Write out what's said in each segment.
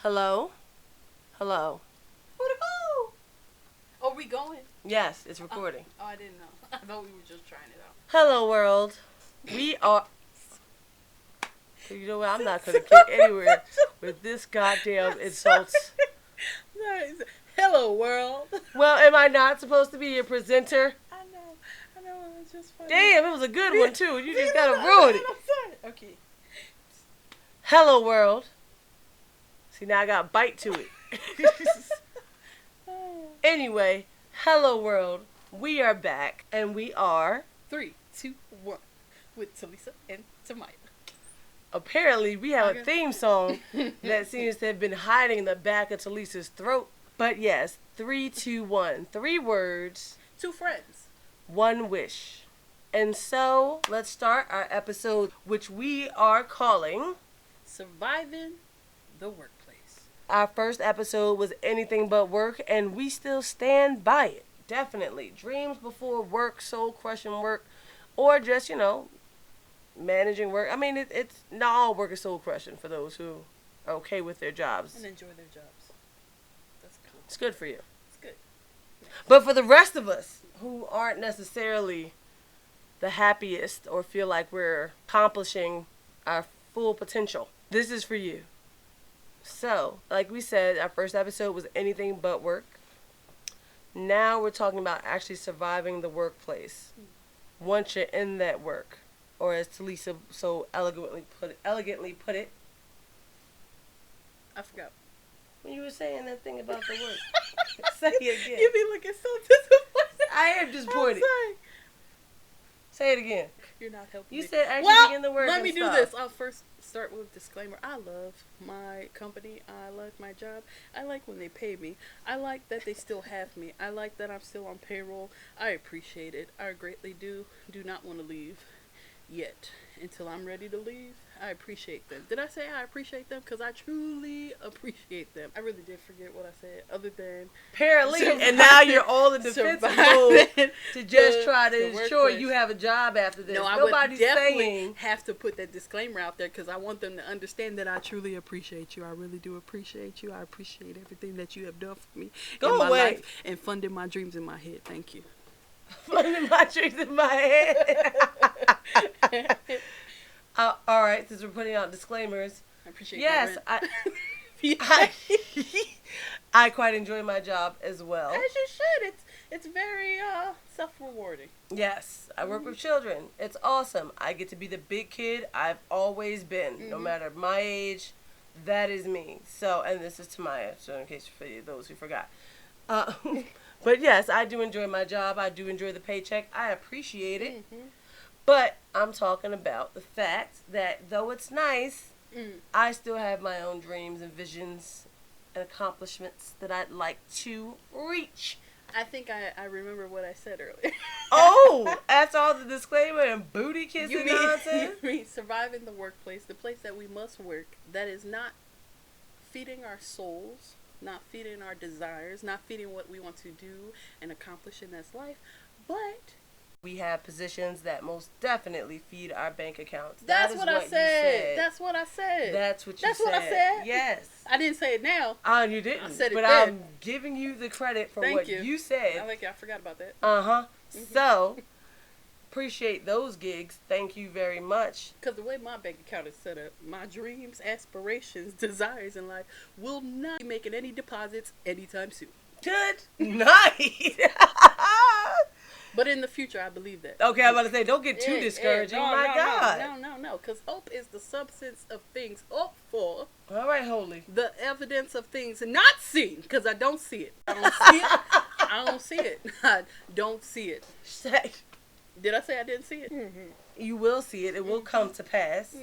Hello? Hello? Woo-hoo! Are we going? Yes, it's recording. Oh, I didn't know. I thought we were just trying it out. Hello, world. We are... You know what? I'm not going to get anywhere with this goddamn insults. Hello, world. Well, am I not supposed to be your presenter? I know, it was just funny. Damn, it was a good one, too. You just got to ruin it. I'm sorry. Okay. Hello, world. See, now I got to bite to it. Anyway, hello, world. We are back, and we are... 3, 2, 1 with TaLissa&Tamiyah. Apparently, we have a theme song that seems to have been hiding in the back of TaLissa's throat. But yes, 3, 2, 1. 3 words. 2 friends. 1 wish. And so, let's start our episode, which we are calling... Surviving the Workplace. Our first episode was anything but work, and we still stand by it. Definitely. Dreams before work, soul-crushing work, or just, managing work. I mean, it's not all work is soul-crushing for those who are okay with their jobs. And enjoy their jobs. That's cool. It's good for you. It's good. But for the rest of us who aren't necessarily the happiest or feel like we're accomplishing our full potential, this is for you. So, like we said, our first episode was anything but work. Now we're talking about actually surviving the workplace once you're in that work. Or as TaLissa so elegantly put it. I forgot. When you were saying that thing about the work. Say it again. You be looking so disappointed. I am disappointed. Say it again. You're not helping You me. said actually in the work. Let me and do stuff. this. I'll first start with a disclaimer. I love my company. I like my job. I like when they pay me. I like that they still have me. I like that I'm still on payroll. I appreciate it. I greatly do not want to leave yet. Until I'm ready to leave, I appreciate them. Did I say I appreciate them? Because I truly appreciate them. I really did forget what I said, other than... Apparently, and now you're all in defensive mode to just try to ensure workplace. you have a job after this. No, I Nobody's would definitely saying... have to put that disclaimer out there because I want them to understand that I truly appreciate you. I really do appreciate you. I appreciate everything that you have done for me in my life and funding my dreams in my head. Thank you. Funding my dreams in my head. All right, since we're putting out disclaimers. I appreciate yes, I quite enjoy my job as well. As you should. It's very self-rewarding. Yes, I work with children. It's awesome. I get to be the big kid I've always been. No matter my age, that is me. So, and this is Tamiyah, so in case for those who forgot. But yes, I do enjoy my job. I do enjoy the paycheck. I appreciate it. But I'm talking about the fact that though it's nice, I still have my own dreams and visions and accomplishments that I'd like to reach. I think I remember what I said earlier. Oh, that's all the disclaimer and booty kissing nonsense? You mean surviving the workplace, the place that we must work, that is not feeding our souls, not feeding our desires, not feeding what we want to do and accomplish in this life, but... We have positions that most definitely feed our bank accounts. That's what I said. That's what I said. That's what you said. That's what I said. Yes. I didn't say it now. You didn't. I said it but then. I'm giving you the credit for Thank what you. you said. I forgot about that. So, appreciate those gigs. Thank you very much. Because the way my bank account is set up, my dreams, aspirations, desires in life will not be making any deposits anytime soon. Good night. But in the future, I believe that. Okay, I'm about to say, don't get too discouraging. God. No. Because hope is the substance of things hoped for. All right, Holy. The evidence of things not seen. Because I don't see it. I don't see it. I don't see it. I don't see it. Did I say I didn't see it? You will see it. It will come to pass.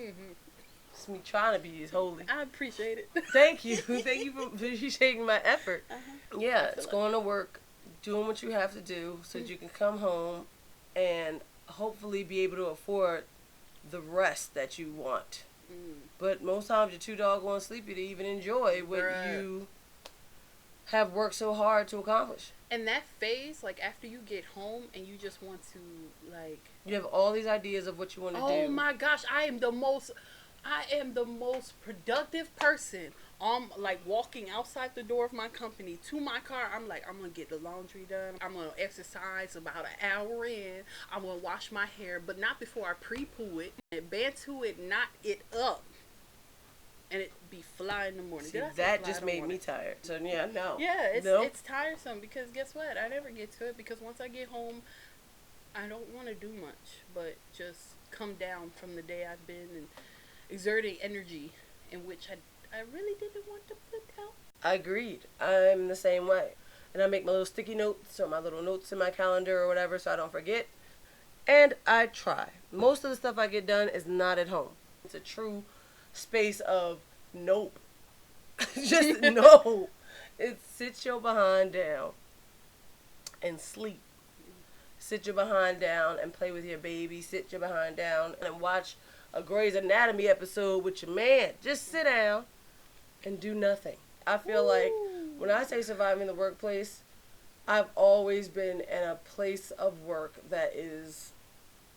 It's me trying to be as holy. I appreciate it. Thank you. Thank you for appreciating my effort. Yeah, it's going to work. Doing what you have to do so that you can come home and hopefully be able to afford the rest that you want. But most times you're too doggone sleepy to even enjoy what you have worked so hard to accomplish. And that phase, like after you get home and you just want to like... You have all these ideas of what you want to do. Oh my gosh, I am the most... I am the most productive person. Like walking outside the door of my company to my car. I'm like, I'm gonna get the laundry done. I'm gonna exercise about an hour in. I'm gonna wash my hair, but not before I pre-poo it. And bantu it, knot it up. And it be fly in the morning. See, that just made me tired. So yeah, no. Yeah, nope. it's tiresome because guess what? I never get to it because once I get home, I don't want to do much but just come down from the day I've been and exerting energy in which I really didn't want to put out. Agreed. I'm the same way. And I make my little sticky notes or my little notes in my calendar or whatever so I don't forget. And I try. Most of the stuff I get done is not at home. It's a true space of nope. Just no. It's sit your behind down and sleep. Sit your behind down and play with your baby. Sit your behind down and watch a Grey's Anatomy episode with your man. Just sit down and do nothing. I feel like when I say surviving the workplace, I've always been in a place of work that is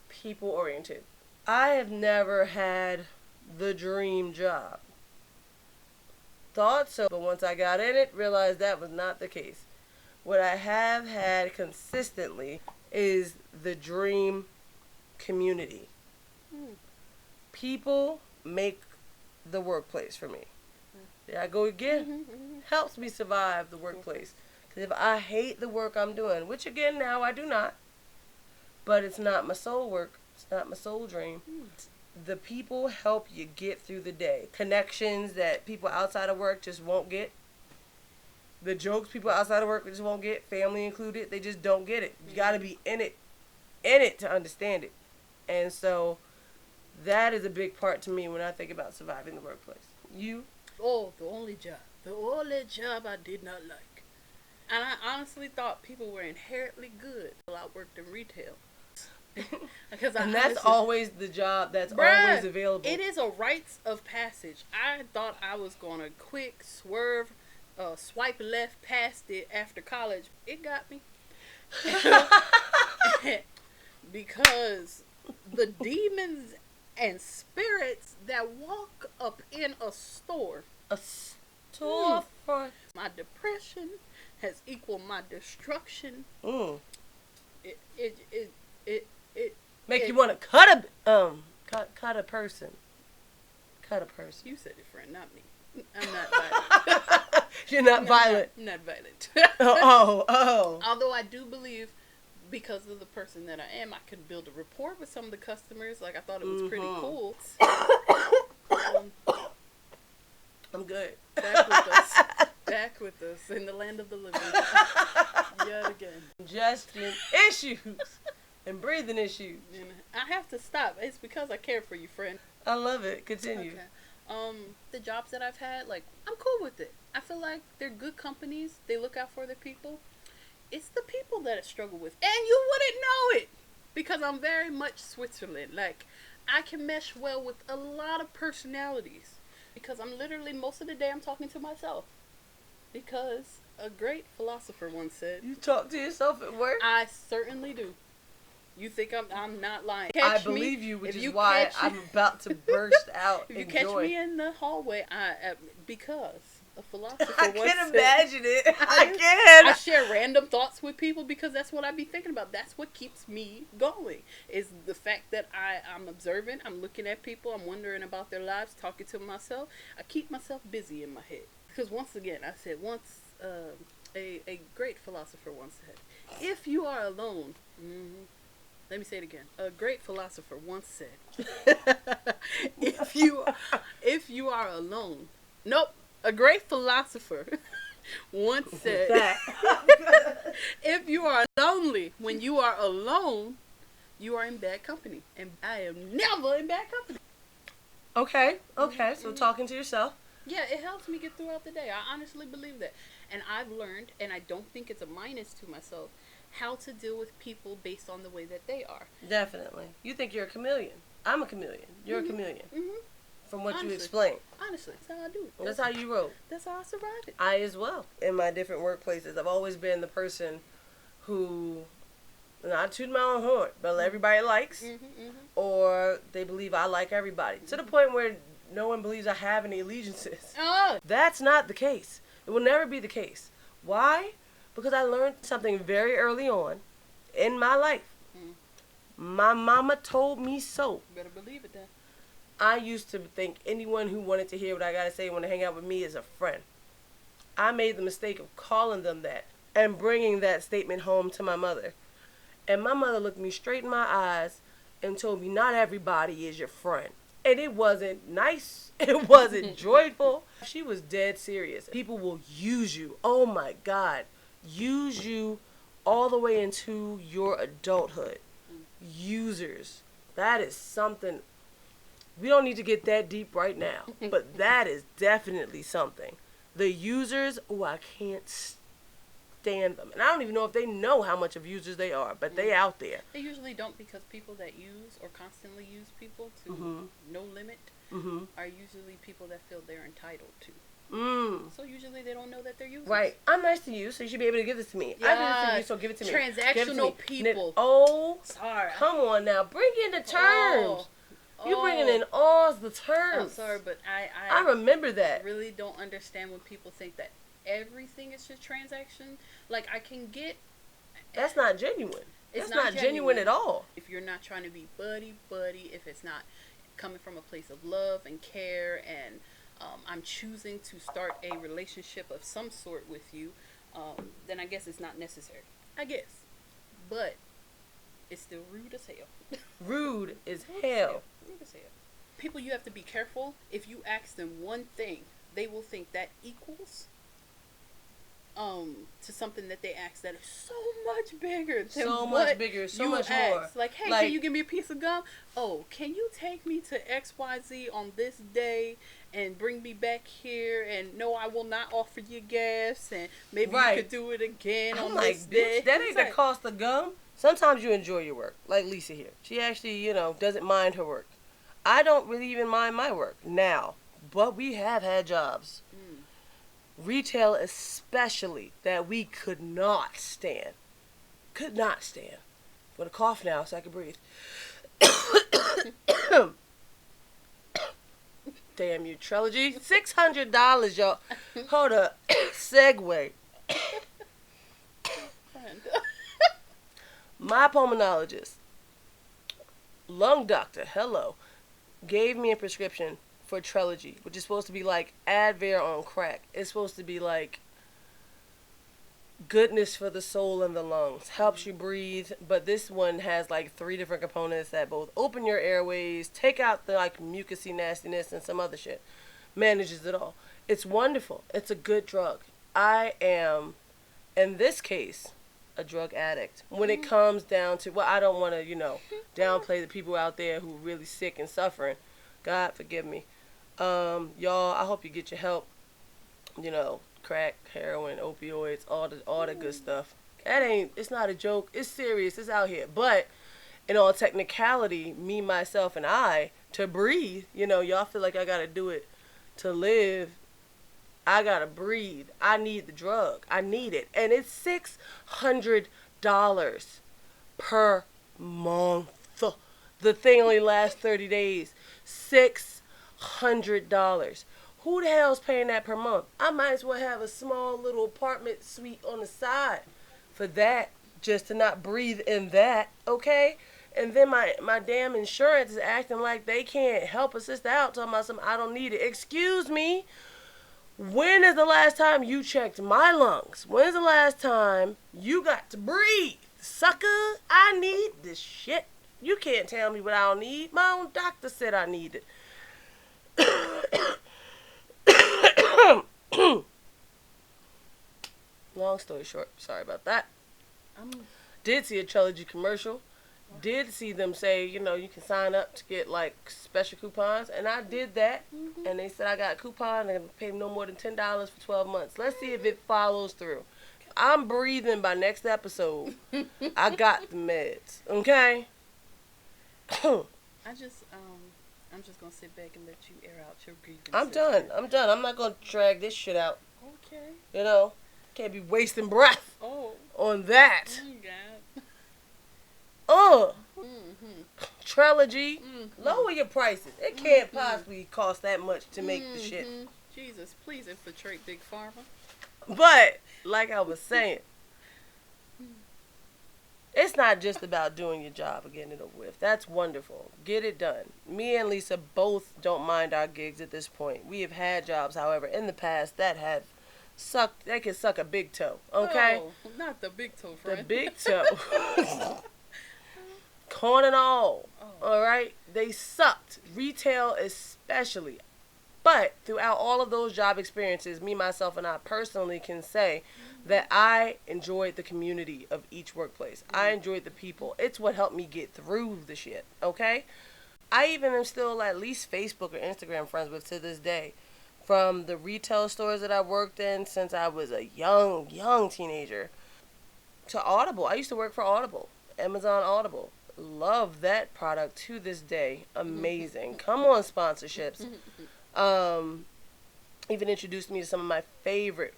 people oriented. I have never had the dream job. Thought so, but once I got in it, realized that was not the case. What I have had consistently is the dream community. People make the workplace for me. There I go again. Helps me survive the workplace. Because if I hate the work I'm doing, which again now I do not, but it's not my soul work, it's not my soul dream. The people help you get through the day. Connections that people outside of work just won't get. The jokes people outside of work just won't get, family included, they just don't get it. You gotta be in it to understand it. And so that is a big part to me when I think about surviving the workplace. You? Oh, the only job I did not like. And I honestly thought people were inherently good while I worked in retail. And that's always the job that's always available. It is a rites of passage. I thought I was going to quick swerve, swipe left past it after college. It got me. Because the demons and spirits that walk up in a store. A storefront. My depression has equaled my destruction. It make you want to cut a person. Cut a person. You said it, friend, not me. I'm not violent. You're not violent. I'm not violent. Oh. Although I do believe, because of the person that I am, I could build a rapport with some of the customers. Like, I thought it was pretty cool. I'm good. Back with us in the land of the living. Yet again. Congestion issues and breathing issues. And I have to stop. It's because I care for you, friend. I love it. Continue. Okay. The jobs that I've had, like, I'm cool with it. I feel like they're good companies. They look out for their people. It's the people that I struggle with. And you wouldn't know it. Because I'm very much Switzerland. Like, I can mesh well with a lot of personalities. Because I'm literally, most of the day, I'm talking to myself. Because a great philosopher once said... You talk to yourself at work? I certainly do. You think I'm not lying. I believe you, which is why I'm about to burst out if you in catch joy. me in the hallway, because a philosopher I once can said, imagine it. I can. I share random thoughts with people because that's what I be thinking about. That's what keeps me going. Is the fact that I'm observant. I'm looking at people. I'm wondering about their lives. Talking to myself. I keep myself busy in my head. Because once again, I said once a great philosopher once said, if you are alone. Let me say it again. A great philosopher once said, if you are alone. Nope. A great philosopher once said, if you are lonely when you are alone, you are in bad company. And I am never in bad company. Okay. So talking to yourself. Yeah, it helps me get throughout the day. I honestly believe that. And I've learned, and I don't think it's a minus to myself, how to deal with people based on the way that they are. Definitely. You think you're a chameleon. I'm a chameleon. You're a chameleon. From what you explained. Honestly, that's how I do it. That's how you roll. That's how I survived it. I as well. In my different workplaces, I've always been the person who, not toot my own horn, but everybody likes, or they believe I like everybody. To the point where no one believes I have any allegiances. Oh. That's not the case. It will never be the case. Why? Because I learned something very early on in my life. My mama told me so. Better believe it then. I used to think anyone who wanted to hear what I gotta say and want to hang out with me is a friend. I made the mistake of calling them that and bringing that statement home to my mother. And my mother looked me straight in my eyes and told me not everybody is your friend. And it wasn't nice. It wasn't joyful. She was dead serious. People will use you. Oh my God. Use you all the way into your adulthood. Users. That is something. We don't need to get that deep right now. But that is definitely something. The users, oh, I can't stand them. And I don't even know if they know how much of users they are, but they out there. They usually don't, because people that use or constantly use people to no limit are usually people that feel they're entitled to. So usually they don't know that they're users. Right. I'm nice to you, so you should be able to give this to me. I did this to you, so give it to me. Transactional people. Oh, sorry. Come on now. Bring in the terms. You bringing in all the terms. I'm sorry, but I remember that. Really don't understand when people think that everything is just transaction. Like, I can get... That's not genuine. It's not genuine at all. If you're not trying to be buddy, if it's not coming from a place of love and care, and I'm choosing to start a relationship of some sort with you, then I guess it's not necessary. I guess. But it's still rude as hell. Rude as hell. Rude as hell. People, you have to be careful. If you ask them one thing, they will think that equals to something that they ask that is so much bigger than so much bigger, so much more. Like, hey, can you give me a piece of gum? Oh, can you take me to XYZ on this day and bring me back here? And no, I will not offer you gas, and maybe you could do it again on this day. That ain't the cost of gum. Sometimes you enjoy your work, like Lisa here. She actually, doesn't mind her work. I don't really even mind my work now, but we have had jobs. Retail especially, that we could not stand. Could not stand. I'm going to cough now so I can breathe. Damn you, Trilogy. $600, y'all. Hold up. Segue. My pulmonologist, lung doctor, gave me a prescription for Trilogy, which is supposed to be like Advair on crack. It's supposed to be like goodness for the soul and the lungs. Helps you breathe. But this one has like 3 different components that both open your airways, take out the like mucousy nastiness and some other shit. Manages it all. It's wonderful. It's a good drug. I am, in this case, a drug addict. When it comes down to, I don't want to, downplay the people out there who are really sick and suffering. God forgive me. Y'all, I hope you get your help. Crack, heroin, opioids, all the good stuff. It's not a joke. It's serious. It's out here. But in all technicality, me, myself, and I, to breathe, y'all feel like I gotta do it to live. I gotta breathe. I need the drug. I need it. And it's $600 per month. The thing only lasts 30 days. $600. Who the hell's paying that per month? I might as well have a small little apartment suite on the side for that, just to not breathe in that, okay? And then my damn insurance is acting like they can't help a sister out, talking about something I don't need it. Excuse me? When is the last time you checked my lungs? When's the last time you got to breathe? Sucker, I need this shit. You can't tell me what I don't need. My own doctor said I need it. Long story short, sorry about that. Did see a Trilogy commercial. Did see them say, you can sign up to get like special coupons, and I did that. And they said I got a coupon and pay no more than $10 for 12 months. Let's see if it follows through. I'm breathing by next episode. I got the meds, okay? I'm just gonna sit back and let you air out your grievances. I'm done. I'm not gonna drag this shit out. Okay. Can't be wasting breath on that. Oh, God. Trelegy. Lower your prices. It can't possibly cost that much to make the shit. Jesus, please infiltrate Big Pharma. But, like I was saying, it's not just about doing your job and getting it over with. That's wonderful. Get it done. Me and Lisa both don't mind our gigs at this point. We have had jobs, however, in the past that have sucked. They can suck a big toe. Okay? Oh, not the big toe, friend. The big toe. Corn and all. All right? They sucked. Retail especially. But throughout all of those job experiences, me, myself, and I personally can say that I enjoyed the community of each workplace. I enjoyed the people. It's what helped me get through the shit, okay? I even am still at least Facebook or Instagram friends with to this day. From the retail stores that I worked in since I was a young teenager to Audible. I used to work for Audible, Amazon Audible. Love that product to this day. Amazing. Come on, sponsorships. Even introduced me to some of my favorite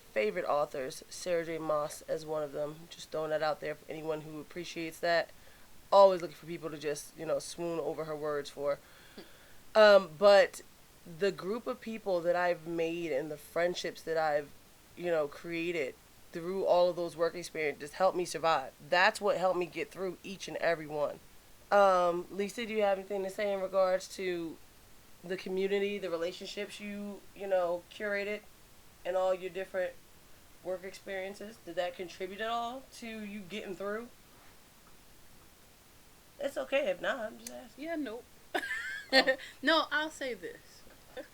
authors, Sarah J. Maas as one of them. Just throwing that out there for anyone who appreciates that. Always looking for people to just, swoon over her words for. But the group of people that I've made and the friendships that I've, created through all of those work experiences helped me survive. That's what helped me get through each and every one. Lisa, do you have anything to say in regards to the community, the relationships you curated and all your different work experiences? Did that contribute at all to you getting through? It's okay if not, I'm just asking. Yeah, nope. No, I'll say this.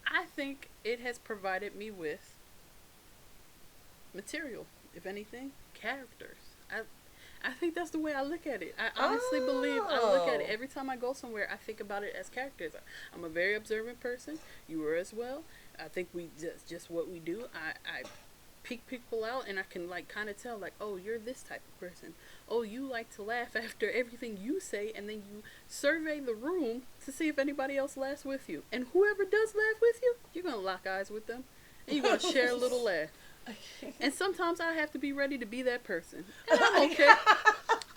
I think it has provided me with material, if anything, characters. I think that's the way I look at it. I honestly believe I look at it every time I go somewhere. I think about it as characters. I'm a very observant person. You are as well. I think we just what we do. I pick people out and I can kind of tell oh, you're this type of person. Oh, you like to laugh after everything you say, and then you survey the room to see if anybody else laughs with you. And whoever does laugh with you, you're gonna lock eyes with them and you're gonna share a little laugh. And sometimes I have to be ready to be that person. And I'm okay.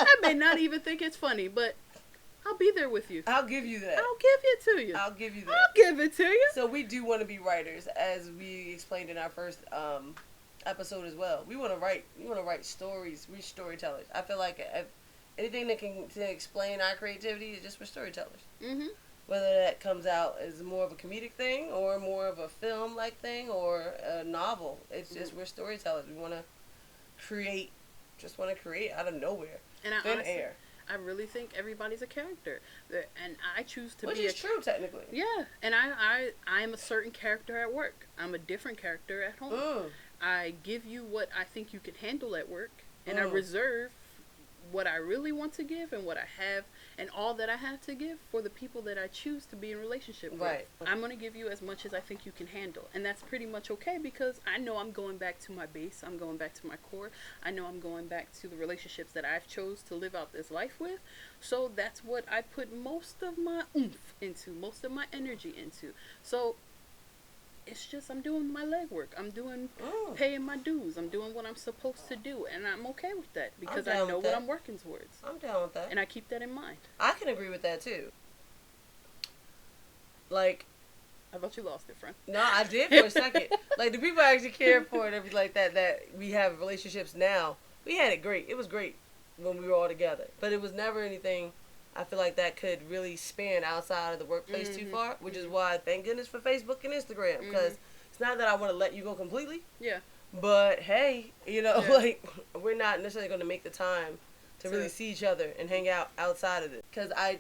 I may not even think it's funny, but I'll be there with you. I'll give you that. I'll give it to you. I'll give you that. I'll give it to you. So we do want to be writers, as we explained in our first episode as well. We want to write. We want to write stories. We're storytellers. I feel like anything that can explain our creativity is just for storytellers. Mm-hmm. Whether that comes out as more of a comedic thing or more of a film-like thing or a novel. It's just we're storytellers. We want to create, out of nowhere. And I really think everybody's a character. And I choose to Which be is true, technically. Yeah. And I'm a certain character at work. I'm a different character at home. I give you what I think you can handle at work. And I reserve what I really want to give and what I have and all that I have to give for the people that I choose to be in relationship with. Right. I'm going to give you as much as I think you can handle. And that's pretty much okay because I know I'm going back to my base. I'm going back to my core. I know I'm going back to the relationships that I've chose to live out this life with. So that's what I put most of my oomph into, most of my energy into. So it's just I'm doing my legwork. I'm paying my dues. I'm doing what I'm supposed to do. And I'm okay with that because I know what I'm working towards. I'm down with that. And I keep that in mind. I can agree with that too. I thought you lost it, friend. No, I did for a second. The people I actually care for and everything like that we have relationships now, we had it great. It was great when we were all together. But it was never anything I feel like that could really span outside of the workplace too far, which is why thank goodness for Facebook and Instagram, because it's not that I want to let you go completely. Yeah. But hey, we're not necessarily going to make the time to really see each other and hang out outside of it. Because I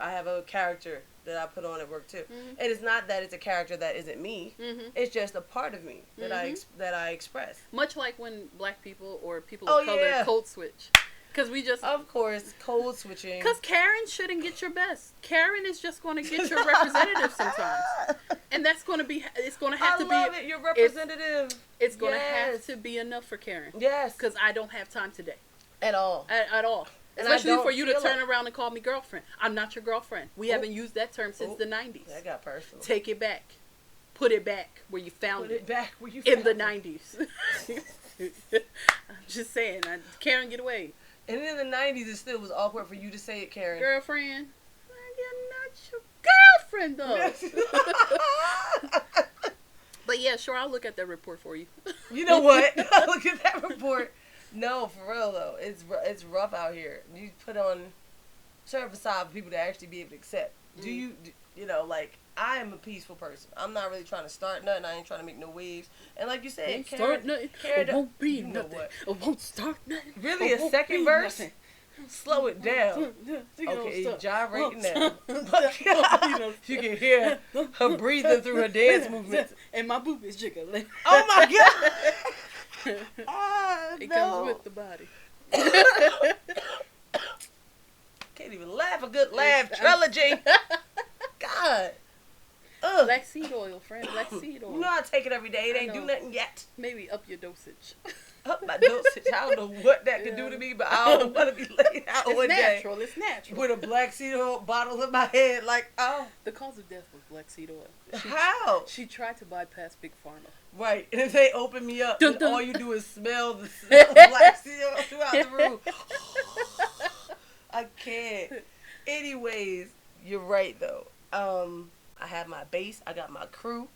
have a character that I put on at work too. And it's not that it's a character that isn't me. It's just a part of me that I express. Much like when black people or people of color code switch. Because of course, code switching. Because Karen shouldn't get your best. Karen is just going to get your representative sometimes. And that's going to be, it's going to have to be. I love it, your representative. It's going to have to be enough for Karen. Yes. Because I don't have time today. At all. At all. And especially for you to turn around and call me girlfriend. I'm not your girlfriend. We haven't used that term since the 90s. That got personal. Take it back. Put it back where you found it. Put it back where you found it. In the 90s. I'm just saying. Karen, get away. And in the 90s, it still was awkward for you to say it, Karen. Girlfriend. what your girlfriend does. But yeah, sure, I'll look at that report for you. You know what? Look at that report. No, for real though, it's rough out here. You put on certain facade for people to actually be able to accept. Do you know, like, I am a peaceful person. I'm not really trying to start nothing. I ain't trying to make no waves. And like you said, Won't start nothing. It won't be nothing. It won't start nothing. Really, a second verse? Nothing. Slow it down. Okay, gyrating now. You can hear her breathing through her dance movements. And my boob is jiggling. Oh my God! It comes with the body. Can't even laugh a good laugh. Trilogy. God. Black seed oil, friend. Black seed oil. You know I take it every day. It ain't do nothing yet. Maybe up your dosage. Up my dosage. I don't know what that could do to me, but I don't want to be laid out one day. It's natural. With a black seed oil bottle in my head, like, oh. The cause of death was black seed oil. How? She tried to bypass Big Pharma. Right. And if they open me up, then all you do is smell the black seed oil throughout the room. I can't. Anyways, you're right, though. I have my base. I got my crew.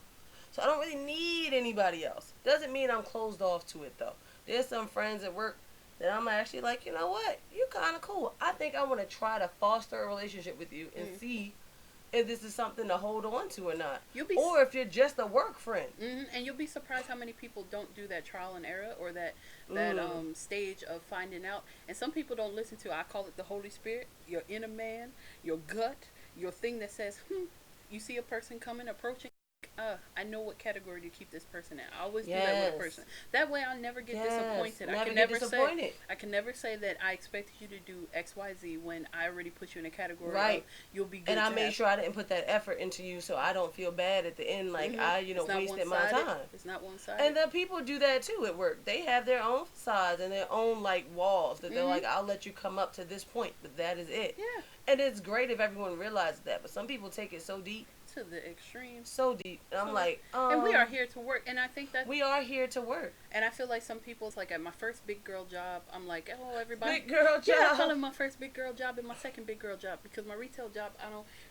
So I don't really need anybody else. Doesn't mean I'm closed off to it, though. There's some friends at work that I'm actually like, you know what? You're kind of cool. I think I want to try to foster a relationship with you and see if this is something to hold on to or not. Or if you're just a work friend. And you'll be surprised how many people don't do that trial and error or that stage of finding out. And some people don't listen to, I call it the Holy Spirit, your inner man, your gut, your thing that says, you see a person coming, approaching, I know what category to keep this person in. I always do that with a person. That way I'll never get disappointed. I can never say that I expected you to do XYZ when I already put you in a category of you'll be good. And I made sure I didn't put that effort into you so I don't feel bad at the end like I, wasted my time. It's not one-sided. And then people do that too at work. They have their own facades and their own like walls that they're like, I'll let you come up to this point, but that is it. Yeah. And it's great if everyone realizes that, but some people take it so deep. To the extreme. So deep. And I'm like, and we are here to work. And I think that we are here to work. And I feel like some people, it's like at my first big girl job, I'm like, oh, everybody. Big girl job. Yeah, I call it my first big girl job and my second big girl job because my retail job,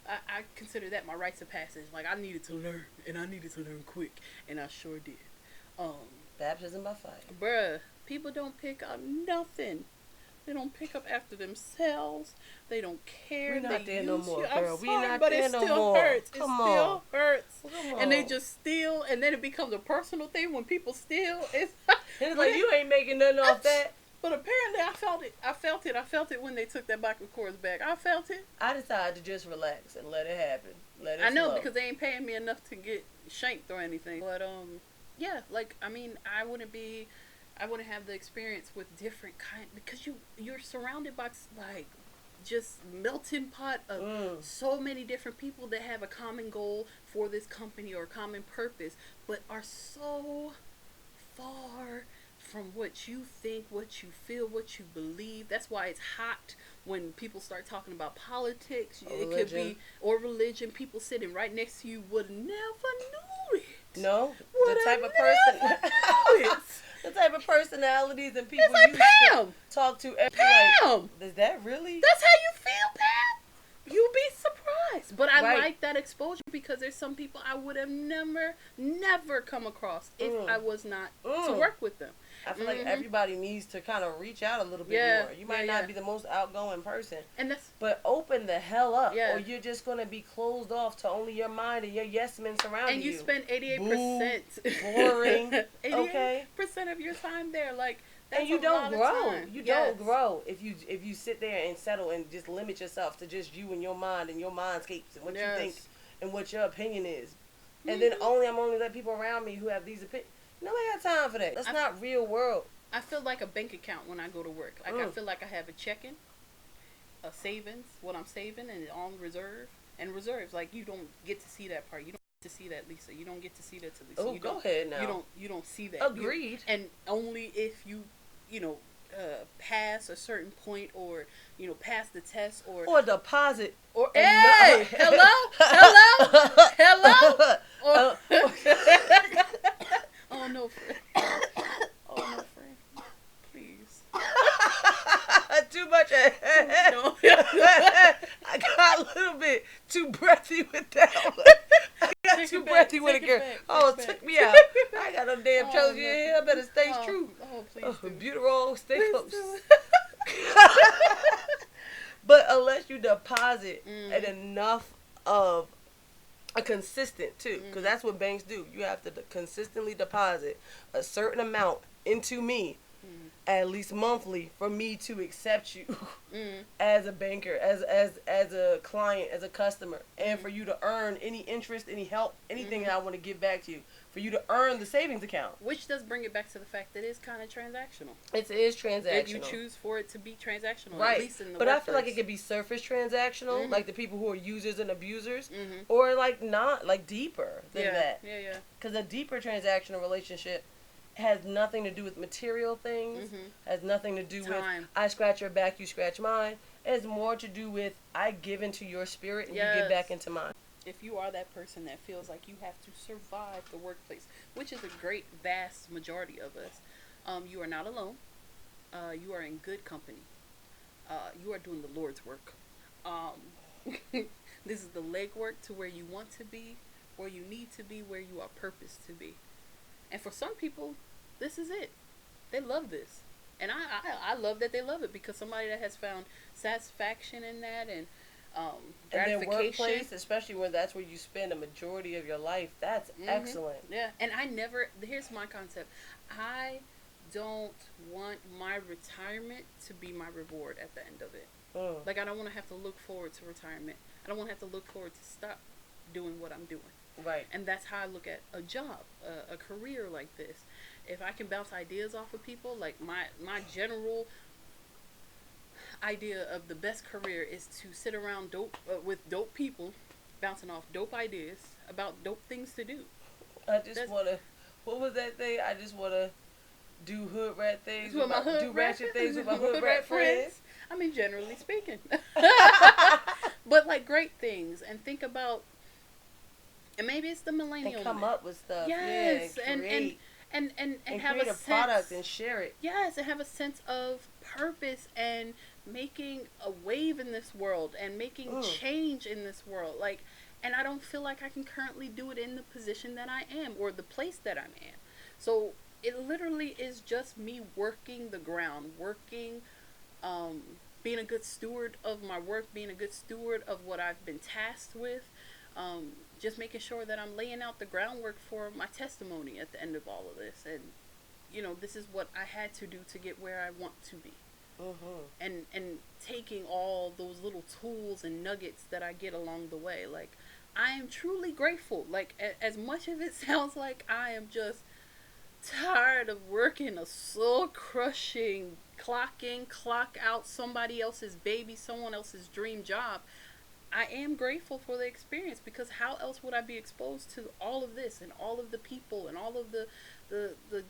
I consider that my rites of passage. Like, I needed to learn, and I needed to learn quick, and I sure did. Baptism by fire. Bruh, people don't pick up nothing. They don't pick up after themselves. They don't care. We're not there no more, girl. I'm sorry, We're not but there it no still more. hurts. Come it on. still hurts. Come on. And they just steal, and then it becomes a personal thing when people steal. It's like, you ain't making nothing off that. But apparently I felt it when they took that Michael Kors back. I felt it. I decided to just relax and let it happen. Let it I know, flow. because they ain't paying me enough to get shanked or anything. But, yeah, like, I mean, I wouldn't have the experience with different kind, because you're surrounded by like just melting pot of so many different people that have a common goal for this company or a common purpose, but are so far from what you think, what you feel, what you believe. That's why it's hot when people start talking about politics. It could be, or religion. People sitting right next to you would never knew it. No, the type of person. The type of personalities and people it's like, you Pam, talk to every Pam. Like, is that really? That's how you feel, Pam? You'll be surprised. But I like that exposure because there's some people I would have never come across if I was not to work with them. I feel like everybody needs to kind of reach out a little bit more. You might not be the most outgoing person, but open the hell up, or you're just going to be closed off to only your mind and your yes men surrounding you. And you spend 88%. Boring. 88% okay. of your time there, like. That's and you don't grow. You don't grow if you sit there and settle and just limit yourself to just you and your mind and your mindscapes and what you think and what your opinion is. And then I'm only let people around me who have these opinions. Nobody got time for that. That's not real world. I feel like a bank account when I go to work. Like I feel like I have a checking, a savings, what I'm saving, and on reserve. And reserves, like you don't get to see that part. You don't get to see that, Lisa. You don't get to see that, Lisa. Oh, go ahead now. You don't see that. Agreed. And only if you pass a certain point or pass the test or deposit or hey, hello. Oh no, friend. Oh no, friend. Please. Too much. No. I got a little bit too breathy with that one. I got too breathy with it, girl. Oh, it took me out. I got no damn trousers in here. I better stay true. Oh, please do. Butyrol, stay Please close. do. But unless you deposit at enough of a consistent too, because that's what banks do. You have to consistently deposit a certain amount into me, at least monthly, for me to accept you as a banker, as a client, as a customer, and for you to earn any interest, any help, anything that I want to give back to you, for you to earn the savings account. Which does bring it back to the fact that it is kind of transactional. It is transactional. If you choose for it to be transactional, right? At least in the but workplace. I feel like it could be surface transactional, like the people who are users and abusers, or like not, like deeper than that. Yeah. Because a deeper transactional relationship has nothing to do with material things, has nothing to do with I scratch your back, you scratch mine. It has more to do with I give into your spirit and you give back into mine. If you are that person that feels like you have to survive the workplace, which is a great, vast majority of us, you are not alone. You are in good company. You are doing the Lord's work. This is the legwork to where you want to be, where you need to be, where you are purposed to be. And for some people, this is it. They love this. And I love that they love it, because somebody that has found satisfaction in that and gratification. And their workplace, especially when that's where you spend a majority of your life, that's excellent. Yeah. And here's my concept. I don't want my retirement to be my reward at the end of it. Like, I don't want to have to look forward to retirement. I don't want to have to look forward to stop doing what I'm doing. Right. And that's how I look at a job, a career like this. If I can bounce ideas off of people, like my general idea of the best career is to sit around with dope people, bouncing off dope ideas about dope things to do. I just want to, what was that thing? I just want to do hood rat things, with my hood do ratchet things with my hood rat friends. I mean, generally speaking. But like great things, and think about, and maybe it's the millennial. And come up with stuff. Yes, and create. And have create a a product and share it. Yes, and have a sense of purpose and making a wave in this world and making change in this world. Like, and I don't feel like I can currently do it in the position that I am or the place that I'm in. So it literally is just me working the ground, being a good steward of my work, being a good steward of what I've been tasked with. Just making sure that I'm laying out the groundwork for my testimony at the end of all of this. And, you know, this is what I had to do to get where I want to be. And taking all those little tools and nuggets that I get along the way. Like, I am truly grateful. Like, as much of it sounds like I am just tired of working a soul-crushing, clock in, clock out, somebody else's baby, someone else's dream job, I am grateful for the experience, because how else would I be exposed to all of this and all of the people and all of the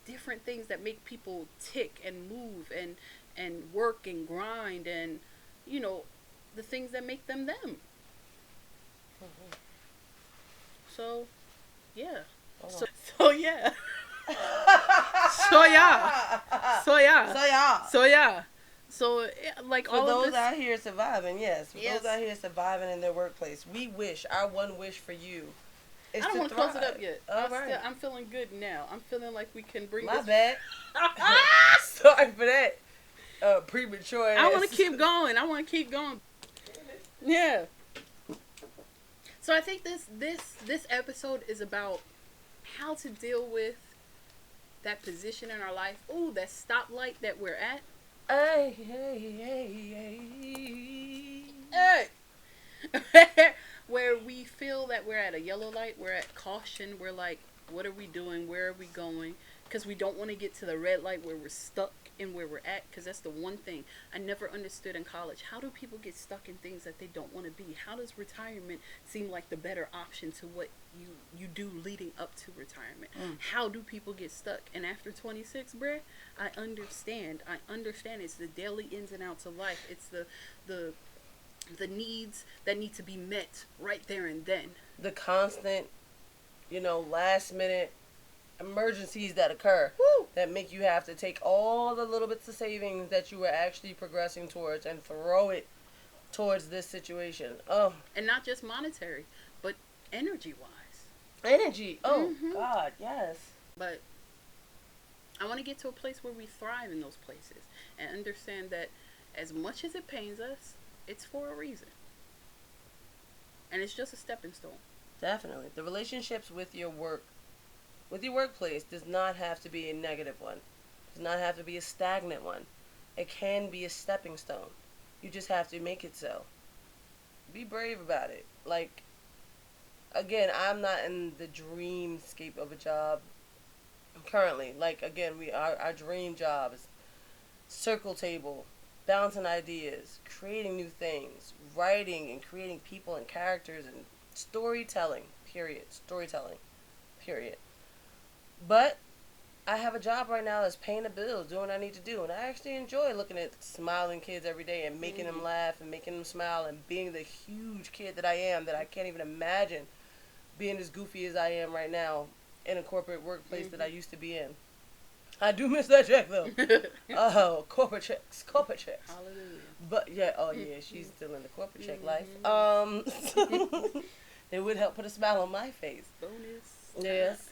different things that make people tick and move and work and grind and, you know, the things that make them them. So, yeah. So yeah. So, like, for all those of this, out here surviving, those out here surviving in their workplace, we wish, our one wish for you is I don't want to close it up yet. I'm feeling good now. I'm feeling like we can bring My this. bad. Sorry for that. Premature. I want to keep going. Yeah. So I think this episode is about how to deal with that position in our life. Ooh, that stoplight that we're at. Hey. Where we feel that we're at a yellow light, we're at caution, we're like, what are we doing, where are we going? Because we don't want to get to the red light where we're stuck in where we're at, because that's the one thing I never understood in college. How do people get stuck in things that they don't want to be? How does retirement seem like the better option to what you do leading up to retirement? How do people get stuck? And after 26, bruh, I understand. It's the daily ins and outs of life. It's the needs that need to be met right there and then. The constant, last minute emergencies that occur that make you have to take all the little bits of savings that you were actually progressing towards and throw it towards this situation. Oh. And not just monetary, energy-wise. Energy. Oh, God, yes. But I want to get to a place where we thrive in those places and understand that as much as it pains us, it's for a reason. And it's just a stepping stone. Definitely. The relationships with your workplace does not have to be a negative one. Does not have to be a stagnant one. It can be a stepping stone. You just have to make it so. Be brave about it. Like, again, I'm not in the dreamscape of a job currently. Like, again, our dream job is circle table, bouncing ideas, creating new things, writing and creating people and characters and storytelling, period. Storytelling, period. But I have a job right now that's paying the bills, doing what I need to do. And I actually enjoy looking at smiling kids every day and making them laugh and making them smile and being the huge kid that I am, that I can't even imagine being as goofy as I am right now in a corporate workplace that I used to be in. I do miss that check, though. Oh, corporate checks. Hallelujah. But, yeah, she's still in the corporate check life. It would help put a smile on my face. Bonus. Yes.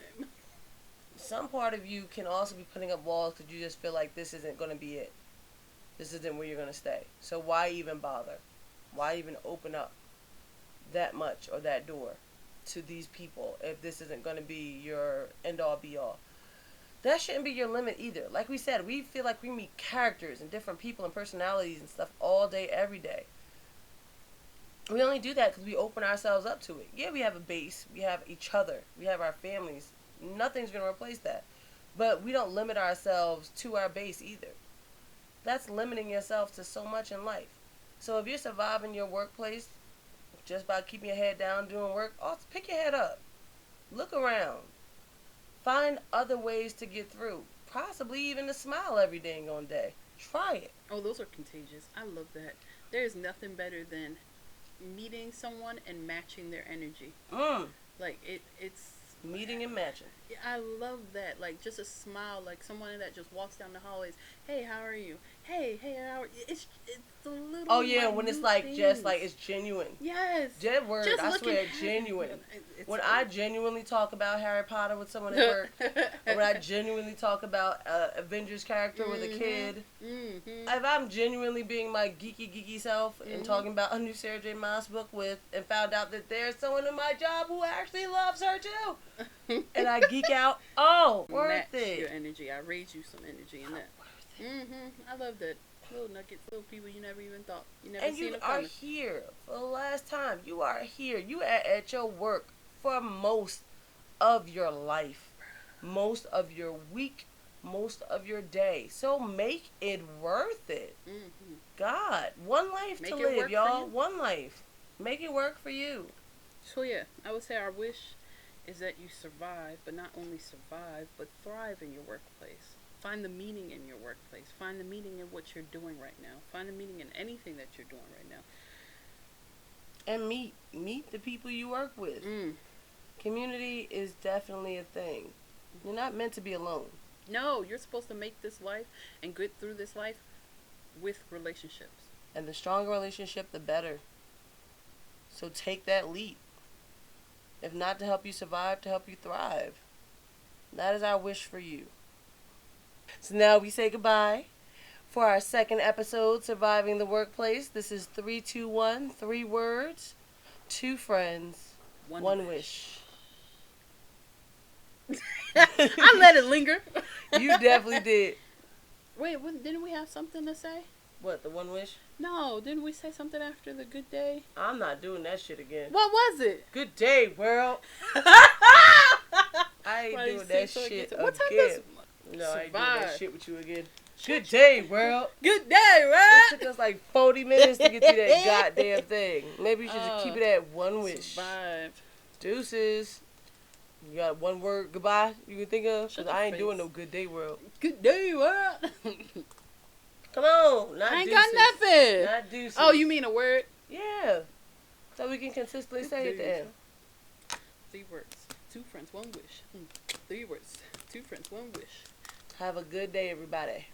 Some part of you can also be putting up walls because you just feel like this isn't going to be it. This isn't where you're going to stay. So why even bother? Why even open up that much or that door to these people if this isn't going to be your end-all, be-all? That shouldn't be your limit either. Like we said, we feel like we meet characters and different people and personalities and stuff all day, every day. We only do that because we open ourselves up to it. Yeah, we have a base. We have each other. We have our families. Nothing's going to replace that. But we don't limit ourselves to our base either. That's limiting yourself to so much in life. So if you're surviving your workplace just by keeping your head down, doing work, also pick your head up. Look around. Find other ways to get through. Possibly even to smile every dang on day. Try it. Oh, those are contagious. I love that. There's nothing better than meeting someone and matching their energy. Like, it's... Meeting and matching. I love that. Like, just a smile. Like, someone that just walks down the hallways. Hey, how are you? Hey, how are you? It's the little... Oh, yeah, when it's like, things. just like, it's genuine. Yes. That word, just I swear, genuine. When I genuinely talk about Harry Potter with someone at work, or when I genuinely talk about Avengers character with a kid, if I'm genuinely being my geeky self and talking about a new Sarah J. Maas book with, and found out that there's someone in my job who actually loves her too, and I geek out, worth it. Your energy. I raise you some energy in that. I love that. Little nuggets, little people you never even thought. You never and seen you them are coming. here for the last time. You are here. You are at your work for most of your life, most of your week, most of your day. So make it worth it. God, one life to live, y'all. One life. Make it work for you. So yeah, I would say our wish is that you survive, but not only survive, but thrive in your workplace. Find the meaning in your workplace. Find the meaning in what you're doing right now. Find the meaning in anything that you're doing right now. And meet the people you work with. Community is definitely a thing. You're not meant to be alone. No, you're supposed to make this life and get through this life with relationships. And the stronger relationship, the better. So take that leap. If not to help you survive, to help you thrive. That is our wish for you. So now we say goodbye for our second episode, Surviving the Workplace. This is 3-2-1, 3 words, 2 friends, 1 wish. I let it linger. You definitely did. Wait, didn't we have something to say? What, the 1 wish? No, didn't we say something after the good day? I'm not doing that shit again. What was it? Good day, world. I ain't doing that shit again. What time does... No, I ain't doing that shit with you again. Good day, world. Good day, world. It took us like 40 minutes to get through that goddamn thing. Maybe you should just keep it at 1 wish. Survive. Deuces. You got 1 word goodbye you can think of? Because I ain't doing no good day, world. Good day, world. Come on. Not I ain't deuces. got nothing. Not deuces. Oh, you mean a word? Yeah. So we can consistently say it to him. 3 words. 2 friends, 1 wish. 3 words. 2 friends, 1 wish. Have a good day, everybody.